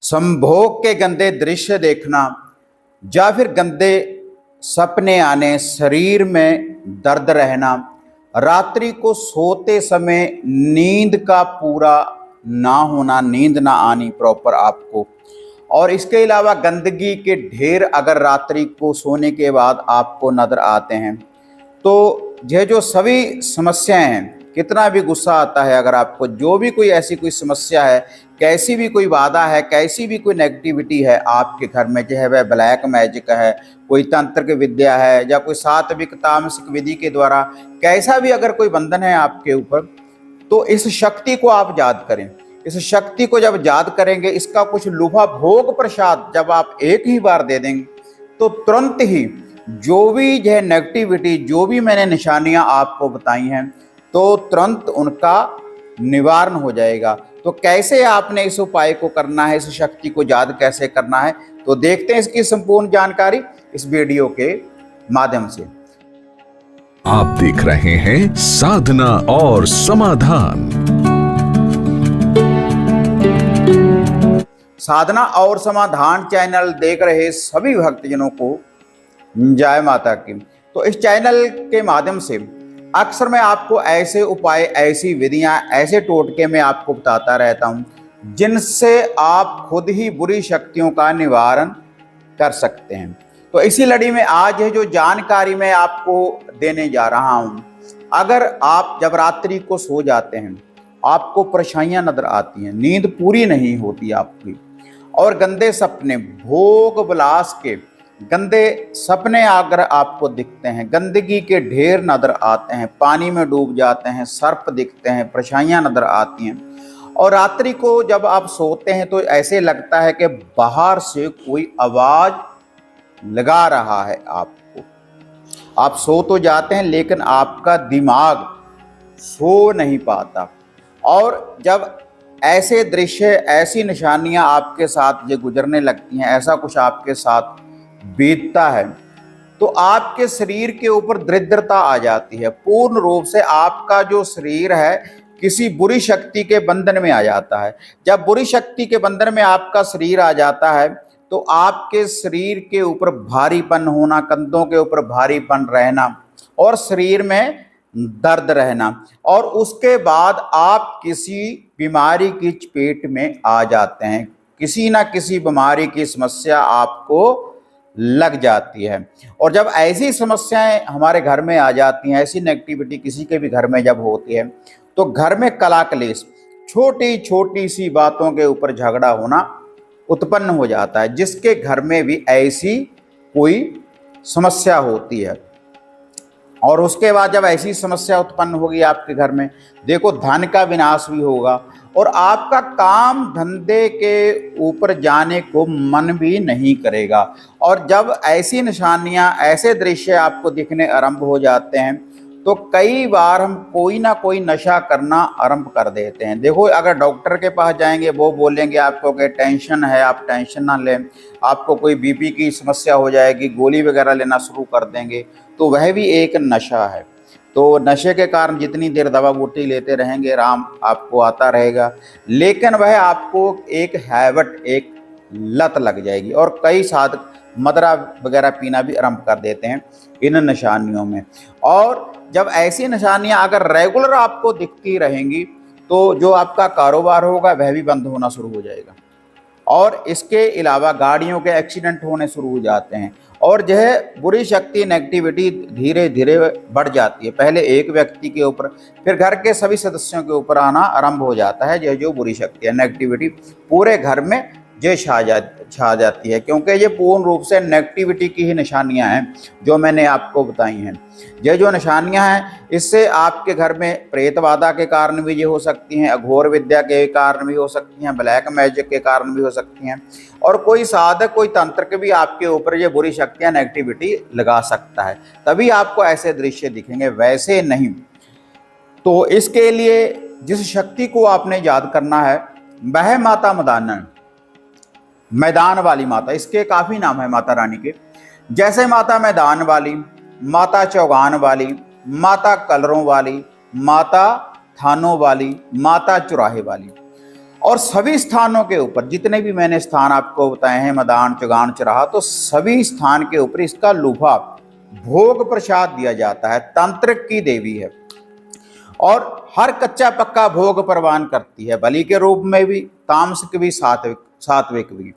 संभोग के गंदे दृश्य देखना या फिर गंदे सपने आने, शरीर में दर्द रहना, रात्रि को सोते समय नींद का पूरा ना होना, नींद ना आनी प्रॉपर आपको, और इसके अलावा गंदगी के ढेर अगर रात्रि को सोने के बाद आपको नजर आते हैं, तो यह जो सभी समस्याएं हैं, कितना भी गुस्सा आता है, अगर आपको जो भी कोई ऐसी कोई समस्या है, कैसी भी कोई बाधा है, कैसी भी कोई नेगेटिविटी है आपके घर में, जो है वह ब्लैक मैजिक है, कोई तंत्र की विद्या है, या कोई सात्विक तामसिक विधि के द्वारा कैसा भी अगर कोई बंधन है आपके ऊपर, तो इस शक्ति को आप याद करें। इस शक्ति को जब याद करेंगे, इसका कुछ लुभा भोग प्रसाद जब आप एक ही बार दे देंगे, तो तुरंत ही जो भी यह नेगेटिविटी, जो भी मैंने निशानियां आपको बताई हैं, तो तुरंत उनका निवारण हो जाएगा। तो कैसे आपने इस उपाय को करना है, इस शक्ति को याद कैसे करना है, तो देखते हैं इसकी संपूर्ण जानकारी इस वीडियो के माध्यम से। आप देख रहे हैं साधना और समाधान। साधना और समाधान चैनल देख रहे सभी भक्तजनों को जय माता की। तो इस चैनल के माध्यम से अक्सर मैं आपको ऐसे उपाय, ऐसी विधियां, ऐसे टोटके में आपको बताता रहता हूं जिनसे आप खुद ही बुरी शक्तियों का निवारण कर सकते हैं। तो इसी लड़ी में आज है जो जानकारी मैं आपको देने जा रहा हूं। अगर आप जब रात्रि को सो जाते हैं, आपको परेशानियां नजर आती हैं, नींद पूरी नहीं होती आपकी, और गंदे सपने, भोग विलास के गंदे सपने अगर आपको दिखते हैं, गंदगी के ढेर नजर आते हैं, पानी में डूब जाते हैं, सर्प दिखते हैं, परेशानियां नजर आती हैं, और रात्रि को जब आप सोते हैं तो ऐसे लगता है कि बाहर से कोई आवाज लगा रहा है आपको। आप सो तो जाते हैं लेकिन आपका दिमाग सो नहीं पाता, और जब ऐसे दृश्य, ऐसी निशानियां आपके साथ ये गुजरने लगती हैं, ऐसा कुछ आपके साथ बीतता है, तो आपके शरीर के ऊपर दरिद्रता आ जाती है। पूर्ण रूप से आपका जो शरीर है किसी बुरी शक्ति के बंधन में आ जाता है। जब बुरी शक्ति के बंधन में आपका शरीर आ जाता है, तो आपके शरीर के ऊपर भारीपन होना, कंधों के ऊपर भारीपन रहना, और शरीर में दर्द रहना, और उसके बाद आप किसी बीमारी की चपेट में आ जाते हैं। किसी ना किसी बीमारी की समस्या आपको लग जाती है। और जब ऐसी समस्याएं हमारे घर में आ जाती हैं, ऐसी नेगेटिविटी किसी के भी घर में जब होती है, तो घर में कला क्लेश, छोटी छोटी सी बातों के ऊपर झगड़ा होना उत्पन्न हो जाता है। जिसके घर में भी ऐसी कोई समस्या होती है, और उसके बाद जब ऐसी समस्या उत्पन्न होगी आपके घर में, देखो धन का विनाश भी होगा, और आपका काम धंधे के ऊपर जाने को मन भी नहीं करेगा। और जब ऐसी निशानियां, ऐसे दृश्य आपको दिखने आरंभ हो जाते हैं, तो कई बार हम कोई ना कोई नशा करना आरंभ कर देते हैं। देखो, अगर डॉक्टर के पास जाएंगे, वो बोलेंगे आपको कि टेंशन है, आप टेंशन ना लें, आपको कोई बीपी की समस्या हो जाएगी, गोली वगैरह लेना शुरू कर देंगे, तो वह भी एक नशा है। तो नशे के कारण जितनी देर दवा बूटी लेते रहेंगे, आराम आपको आता रहेगा, लेकिन वह आपको एक हैबिट, एक लत लग जाएगी, और कई साधक मदरा वगैरह पीना भी आरंभ कर देते हैं इन निशानियों में। और जब ऐसी निशानियां अगर रेगुलर आपको दिखती रहेंगी, तो जो आपका कारोबार होगा वह भी बंद होना शुरू हो जाएगा, और इसके अलावा गाड़ियों के एक्सीडेंट होने शुरू हो जाते हैं, और यह बुरी शक्ति, नेगेटिविटी धीरे धीरे बढ़ जाती है। पहले एक व्यक्ति के ऊपर, फिर घर के सभी सदस्यों के ऊपर आना आरंभ हो जाता है। यह जो बुरी शक्ति है, नेगेटिविटी पूरे घर में ये छा जाती है, क्योंकि ये पूर्ण रूप से नेगेटिविटी की ही निशानियां हैं जो मैंने आपको बताई हैं। ये जो निशानियां हैं, इससे आपके घर में प्रेत बाधा के कारण भी ये हो सकती हैं, अघोर विद्या के कारण भी हो सकती हैं, ब्लैक मैजिक के कारण भी हो सकती हैं, और कोई साधक, कोई तंत्र भी आपके ऊपर ये बुरी शक्तियां, नेगेटिविटी लगा सकता है, तभी आपको ऐसे दृश्य दिखेंगे, वैसे नहीं। तो इसके लिए जिस शक्ति को आपने याद करना है, वह माता मदानन, मैदान वाली माता, इसके काफी नाम है माता रानी के, जैसे माता मैदान वाली, माता चौगान वाली, माता कलरों वाली, माता थानों वाली, माता चुराहे वाली। और सभी स्थानों के ऊपर, जितने भी मैंने स्थान आपको बताए हैं, मदान चुगान चुराहा, तो सभी स्थान के ऊपर इसका लूभा भोग प्रसाद दिया जाता है। तांत्रिक की देवी है और हर कच्चा पक्का भोग प्रवान करती है, बलि के रूप में भी, तामसिक भी, सात्विक भी।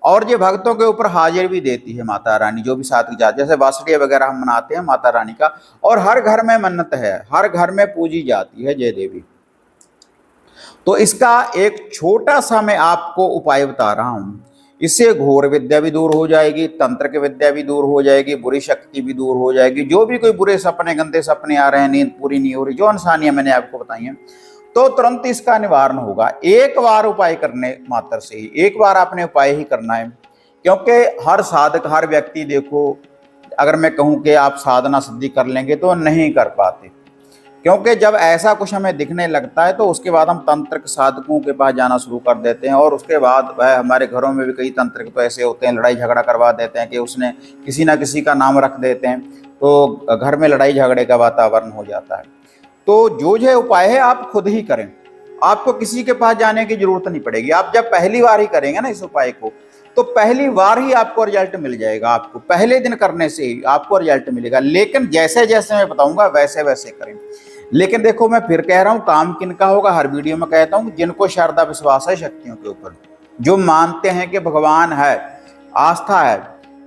और ये भक्तों के ऊपर हाजिर भी देती है माता रानी, जो भी सात्विक जाति, जैसे बासड़िया वगैरह हम मनाते हैं माता रानी का। और हर घर में मन्नत है, हर घर में पूजी जाती है जय देवी। तो इसका एक छोटा सा मैं आपको उपाय बता रहा हूं। इससे घोर विद्या भी दूर हो जाएगी, तंत्र की विद्या भी दूर हो जाएगी, बुरी शक्ति भी दूर हो जाएगी। जो भी कोई बुरे सपने, गंदे सपने आ रहे हैं, नींद पूरी नहीं हो रही, जो इंसानियां मैंने आपको बताई हैं, तो तुरंत इसका निवारण होगा। एक बार उपाय करने मात्र से ही, एक बार आपने उपाय ही करना है। क्योंकि हर साधक, हर व्यक्ति, देखो अगर मैं कहूँ कि आप साधना सिद्धि कर लेंगे तो नहीं कर पाते। क्योंकि जब ऐसा कुछ हमें दिखने लगता है तो उसके बाद हम तंत्रिक साधकों के पास जाना शुरू कर देते हैं। और उसके बाद वह हमारे घरों में भी कई तंत्रिक तो ऐसे होते हैं, लड़ाई झगड़ा करवा देते हैं कि उसने किसी ना किसी का नाम रख देते हैं, तो घर में लड़ाई झगड़े का वातावरण हो जाता है। तो जो उपाय है आप खुद ही करें, आपको किसी के पास जाने की जरूरत नहीं पड़ेगी। आप जब पहली बार ही करेंगे ना इस उपाय को, तो पहली बार ही आपको रिजल्ट मिल जाएगा। आपको पहले दिन करने से ही आपको रिजल्ट मिलेगा। लेकिन जैसे जैसे मैं बताऊंगा वैसे वैसे करें। लेकिन देखो, मैं फिर कह रहा हूं, काम किनका होगा, हर वीडियो में कहता हूं, जिनको श्रद्धा विश्वास है शक्तियों के ऊपर, जो मानते हैं कि भगवान है, आस्था है।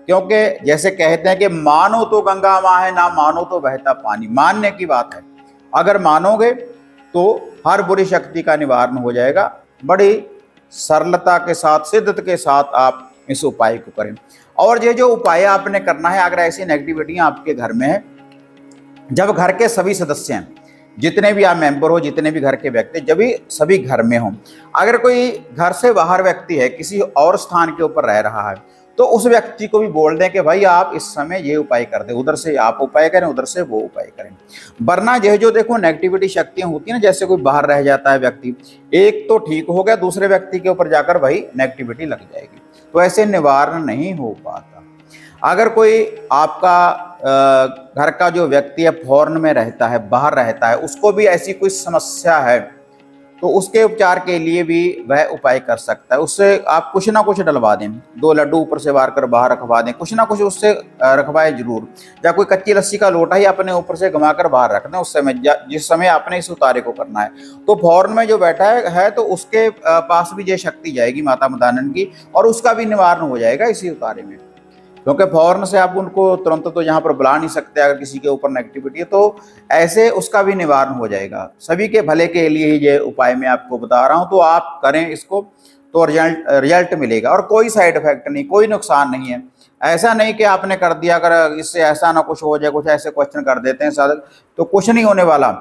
क्योंकि जैसे कहते हैं कि मानो तो गंगा माँ है, ना मानो तो बहता पानी। मानने की बात है, अगर मानोगे तो हर बुरी शक्ति का निवारण हो जाएगा। बड़ी सरलता के साथ, सिद्धता के साथ आप इस उपाय को करें। और ये जो उपाय आपने करना है, अगर ऐसी नेगेटिविटी आपके घर में है, जब घर के सभी सदस्य हैं, जितने भी आप मेंबर हो, जितने भी घर के व्यक्ति, जब भी सभी घर में हों, अगर कोई घर से बाहर व्यक्ति है, किसी और स्थान के ऊपर रह रहा है, तो उस व्यक्ति को भी बोल दें कि भाई आप इस समय ये उपाय कर दें, उधर से आप उपाय करें, उधर से वो उपाय करें। वरना यह जो देखो नेगेटिविटी शक्तियां होती है ना, जैसे कोई बाहर रह जाता है व्यक्ति, एक तो ठीक हो गया, दूसरे व्यक्ति के ऊपर जाकर वही नेगेटिविटी लग जाएगी। तो ऐसे निवारण नहीं हो पाता। अगर कोई आपका घर का जो व्यक्ति है फॉरेन में रहता है, बाहर रहता है, उसको भी ऐसी कोई समस्या है, तो उसके उपचार के लिए भी वह उपाय कर सकता है। उससे आप कुछ ना कुछ डलवा दें, 2 लड्डू ऊपर से वार कर बाहर रखवा दें, कुछ ना कुछ उससे रखवाएं जरूर। या कोई कच्ची लस्सी का लोटा ही अपने ऊपर से घुमा कर बाहर रख दें उस समय, जिस समय आपने इस उतारे को करना है। तो फॉरेन में जो बैठा है तो उसके पास भी ये शक्ति जाएगी माता मदानन की, और उसका भी निवारण हो जाएगा इसी उतारे में। क्योंकि फौरन से आप उनको तुरंत तो यहाँ पर बुला नहीं सकते, अगर किसी के ऊपर नेगेटिविटी है, तो ऐसे उसका भी निवारण हो जाएगा। सभी के भले के लिए ही ये उपाय मैं आपको बता रहा हूँ, तो आप करें इसको, तो रिजल्ट मिलेगा। और कोई साइड इफेक्ट नहीं, कोई नुकसान नहीं है। ऐसा नहीं कि आपने कर दिया, अगर इससे ऐसा ना कुछ हो जाए, कुछ ऐसे क्वेश्चन कर देते हैं साधक, तो कुछ नहीं होने वाला।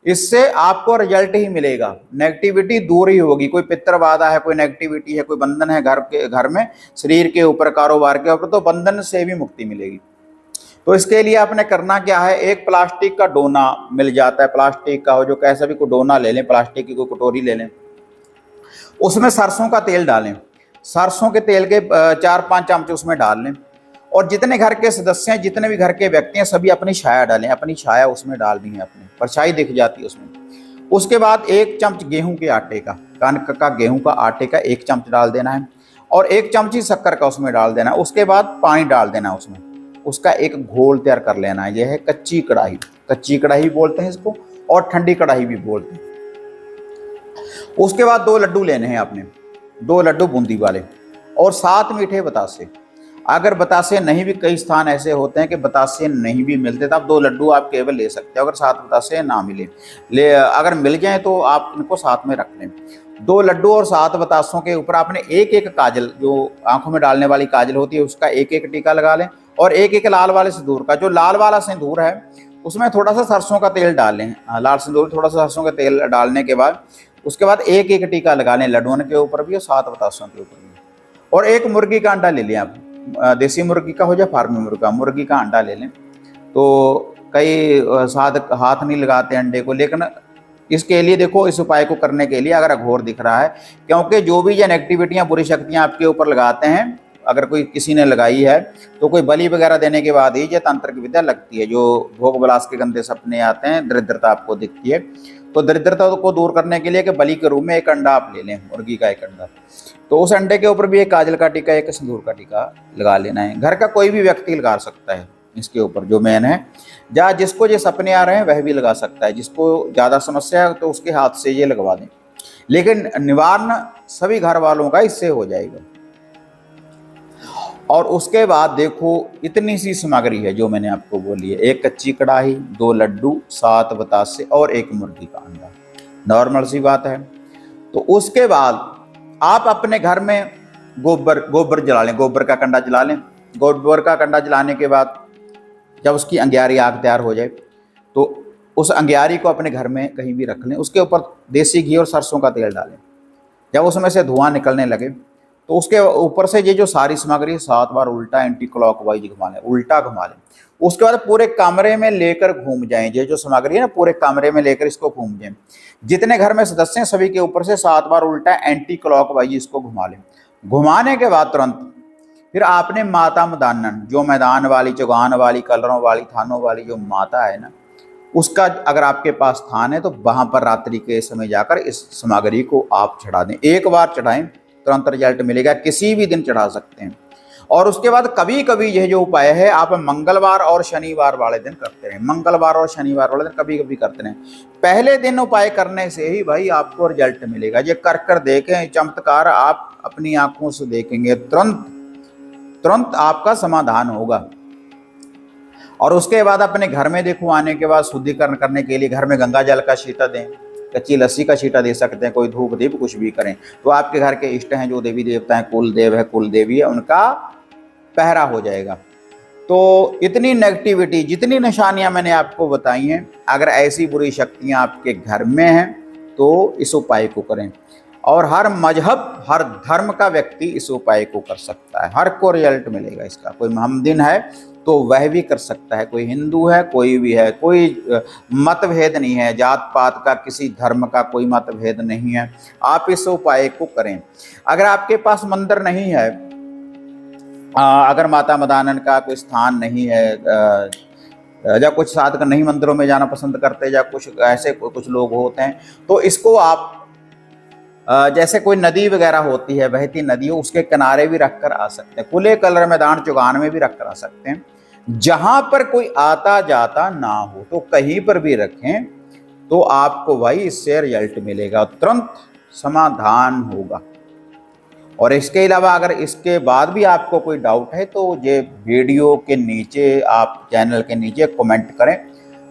इससे आपको रिजल्ट ही मिलेगा, नेगेटिविटी दूर ही होगी। कोई पितृबाधा है, कोई नेगेटिविटी है, कोई बंधन है घर में, शरीर के ऊपर, कारोबार के ऊपर, तो बंधन से भी मुक्ति मिलेगी। तो इसके लिए आपने करना क्या है, एक प्लास्टिक का डोना मिल जाता है, प्लास्टिक का हो, जो कैसा भी कोई डोना ले लें, प्लास्टिक की कोई कटोरी ले लें, उसमें सरसों का तेल डालें। सरसों के तेल के 4-5 चम्मच उसमें डाल लें। और जितने घर के सदस्य हैं, जितने भी घर के व्यक्ति हैं, सभी अपनी छाया डालें, अपनी छाया उसमें डाल दी है, अपनी परछाई दिख जाती है उसमें। उसके बाद 1 चम्मच गेहूं के आटे का, कणक का, गेहूं का आटे का 1 चम्मच डाल देना है, और 1 चम्मच ही शक्कर का उसमें डाल देना है। उसके बाद पानी डाल देना है उसमें, उसका एक घोल तैयार कर लेना है। यह है कच्ची कढ़ाई, कच्ची कढ़ाई बोलते हैं इसको, और ठंडी कढ़ाई भी बोलते हैं। उसके बाद 2 लड्डू लेने हैं आपने, 2 लड्डू बूंदी वाले, और 7 मीठे बतासे। अगर बतासे नहीं भी, कई स्थान ऐसे होते हैं कि बतासे नहीं भी मिलते, तो आप 2 लड्डू आप केवल ले सकते हो। अगर 7 बतासे ना मिले, अगर मिल जाए तो आप इनको साथ में रख लें। 2 लड्डू और 7 बतासों के ऊपर आपने एक काजल, जो आंखों में डालने वाली काजल होती है, उसका एक टीका लगा लें। और एक लाल वाले सिंदूर का, जो लाल वाला सिंदूर है उसमें थोड़ा सा सरसों का तेल डाल लें। लाल सिंदूर, थोड़ा सा सरसों का तेल डालने के बाद उसके बाद एक टीका लगा लें, लड्डुओं के ऊपर भी और 7 बतासों के ऊपर भी। और एक मुर्गी का अंडा ले लें आप, देसी मुर्गी का हो या फार्मी मुर्गी का अंडा ले लें। तो कई साधक हाथ नहीं लगाते अंडे को, लेकिन इसके लिए देखो, इस उपाय को करने के लिए अगर अघोर दिख रहा है, क्योंकि जो भी ये नेगेटिविटियां, बुरी शक्तियां आपके ऊपर लगाते हैं, अगर कोई किसी ने लगाई है, तो कोई बलि वगैरह देने के बाद ही ये तंत्र की विद्या लगती है। जो भोग विलास के गंदे सपने आते हैं, दरिद्रता आपको दिखती है, तो दरिद्रता को दूर करने के लिए कि बलि के रूप में एक अंडा आप ले लें, मुर्गी का एक अंडा, तो उस अंडे के ऊपर भी एक काजल का टीका, एक सिंदूर का टीका लगा लेना है। घर का कोई भी व्यक्ति लगा सकता है इसके ऊपर, जो मेन है, जहाँ जिसको ये सपने आ रहे हैं वह भी लगा सकता है। जिसको ज़्यादा समस्या है तो उसके हाथ से ये लगवा दें, लेकिन निवारण सभी घर वालों का इससे हो जाएगा। और उसके बाद देखो इतनी सी सामग्री है जो मैंने आपको बोली है, एक कच्ची कढ़ाई, 2 लड्डू, 7 बतासे और 1 मुर्गी का अंडा, नॉर्मल सी बात है। तो उसके बाद आप अपने घर में गोबर जला लें, गोबर का कंडा जला लें। गोबर का कंडा जलाने के बाद जब उसकी अंगियारी आग तैयार हो जाए तो उस अंगियारी को अपने घर में कहीं भी रख लें, उसके ऊपर देसी घी और सरसों का तेल डालें। जब उसमें से धुआं निकलने लगे तो उसके ऊपर से ये जो सारी सामग्री 7 बार उल्टा एंटी क्लॉकवाइज घुमा लें, उल्टा घुमा लें। उसके बाद पूरे कमरे में लेकर घूम जाएं, ये जो सामग्री है ना पूरे कमरे में लेकर इसको घूम जाएं। जितने घर में सदस्य हैं सभी के ऊपर से 7 बार उल्टा एंटी क्लॉकवाइज इसको घुमा लें। घुमाने के बाद तुरंत फिर आपने माता मदानन, जो मैदान वाली, चौगान वाली, कलरों वाली, थानों वाली जो माता है ना, उसका अगर आपके पास थान है तो वहां पर रात्रि के समय जाकर इस सामग्री को आप चढ़ा दें। एक बार चढ़ाएं तुरंत रिजल्ट मिलेगा, किसी भी दिन चढ़ा सकते हैं। और उसके बाद कभी कभी यह जो उपाय है आप मंगलवार और शनिवार वाले दिन करते रहें, मंगलवार और शनिवार वाले दिन कभी कभी करते रहें। पहले दिन उपाय करने से ही भाई आपको रिजल्ट मिलेगा। ये कर देखें, चमत्कार आप अपनी आंखों से देखेंगे, तुरंत आपका समाधान होगा। और उसके बाद अपने घर में देखो आने के बाद शुद्धिकरण करने के लिए घर में गंगा जल का छींटा दें, कच्ची लस्सी का छींटा दे सकते हैं, कोई धूप दीप कुछ भी करें। तो आपके घर के इष्ट हैं, जो देवी देवता हैं, कुल देव है, कुल देवी है, उनका पहरा हो जाएगा। तो इतनी नेगेटिविटी, जितनी निशानियां मैंने आपको बताई हैं, अगर ऐसी बुरी शक्तियां आपके घर में हैं तो इस उपाय को करें। और हर मजहब, हर धर्म का व्यक्ति इस उपाय को कर सकता है, हर को रिजल्ट मिलेगा इसका। कोई मोहम्मदीन है तो वह भी कर सकता है, कोई हिंदू है, कोई भी है, कोई मतभेद नहीं है, जात पात का, किसी धर्म का कोई मतभेद नहीं है। आप इस उपाय को करें। अगर आपके पास मंदिर नहीं है, अगर माता मदानन का कोई स्थान नहीं है, या कुछ साधक नहीं मंदिरों में जाना पसंद करते, या कुछ ऐसे कुछ लोग होते हैं, तो इसको आप जैसे कोई नदी वगैरह होती है, बहती नदी हो, उसके किनारे भी रख कर आ सकते हैं, खुले कलर मैदान चौगान में भी रख कर आ सकते हैं। जहां पर कोई आता जाता ना हो तो कहीं पर भी रखें, तो आपको भाई इससे रिजल्ट मिलेगा, तुरंत समाधान होगा। और इसके अलावा अगर इसके बाद भी आपको कोई डाउट है तो ये वीडियो के नीचे, आप चैनल के नीचे कमेंट करें,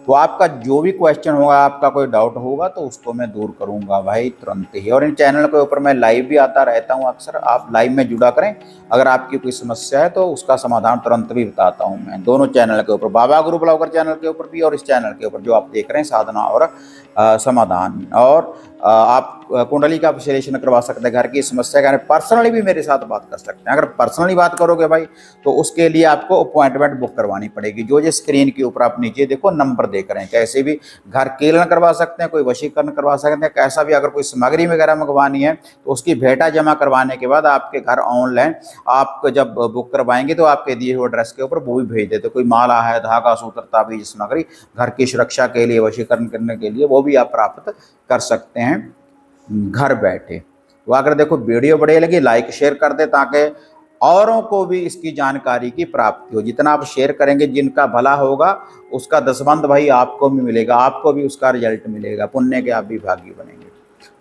तो आपका जो भी क्वेश्चन होगा, आपका कोई डाउट होगा तो उसको मैं दूर करूंगा भाई तुरंत ही। और इन चैनल के ऊपर मैं लाइव भी आता रहता हूं अक्सर, आप लाइव में जुड़ा करें। अगर आपकी कोई समस्या है तो उसका समाधान तुरंत भी बताता हूं मैं, दोनों चैनल के ऊपर, बाबा गुरु ब्लॉगर चैनल के ऊपर भी और इस चैनल के ऊपर जो आप देख रहे हैं, साधना और समाधान। और आप कुंडली का विश्लेषण करवा सकते हैं, घर की समस्या का पर्सनली भी मेरे साथ बात कर सकते हैं। अगर पर्सनली बात करोगे भाई तो उसके लिए आपको अपॉइंटमेंट बुक करवानी पड़ेगी। जो स्क्रीन के ऊपर आप नीचे देखो नंबर देख रहे हैं, कैसे भी घर कीलन करवा सकते हैं, कोई वशीकरण करवा सकते हैं, कैसा भी। अगर कोई सामग्री वगैरह मंगवानी है तो उसकी भेंटा जमा करवाने के बाद आपके घर ऑनलाइन आप जब बुक करवाएंगे तो आपके दिए हुए एड्रेस के ऊपर वो भी भेज देते। कोई माला है, धागा, सूत्र, ताबीज, सामग्री घर की सुरक्षा के लिए, वशीकरण करने के लिए, वो भी आप प्राप्त कर सकते हैं घर बैठे। तो अगर देखो वीडियो बढ़िया लगी, लाइक शेयर कर दे ताकि औरों को भी इसकी जानकारी की प्राप्ति हो। जितना आप शेयर करेंगे, जिनका भला होगा उसका दसबंद भाई आपको भी मिलेगा, आपको भी उसका रिजल्ट मिलेगा, पुण्य के आप भी भागी बनेंगे।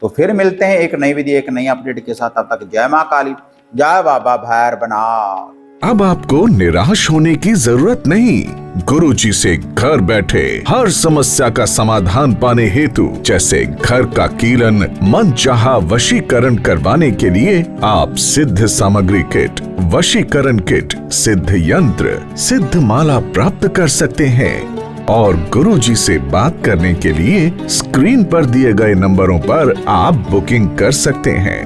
तो फिर मिलते हैं एक नई विधि, एक नई अपडेट के साथ। तब तक जय मां काली, जय बाबा भैरवनाथ। अब आपको निराश होने की जरूरत नहीं। गुरुजी से घर बैठे हर समस्या का समाधान पाने हेतु, जैसे घर का कीलन, मनचाहा वशीकरण करवाने के लिए आप सिद्ध सामग्री किट, वशीकरण किट, सिद्ध यंत्र, सिद्ध माला प्राप्त कर सकते हैं। और गुरुजी से बात करने के लिए स्क्रीन पर दिए गए नंबरों पर आप बुकिंग कर सकते हैं।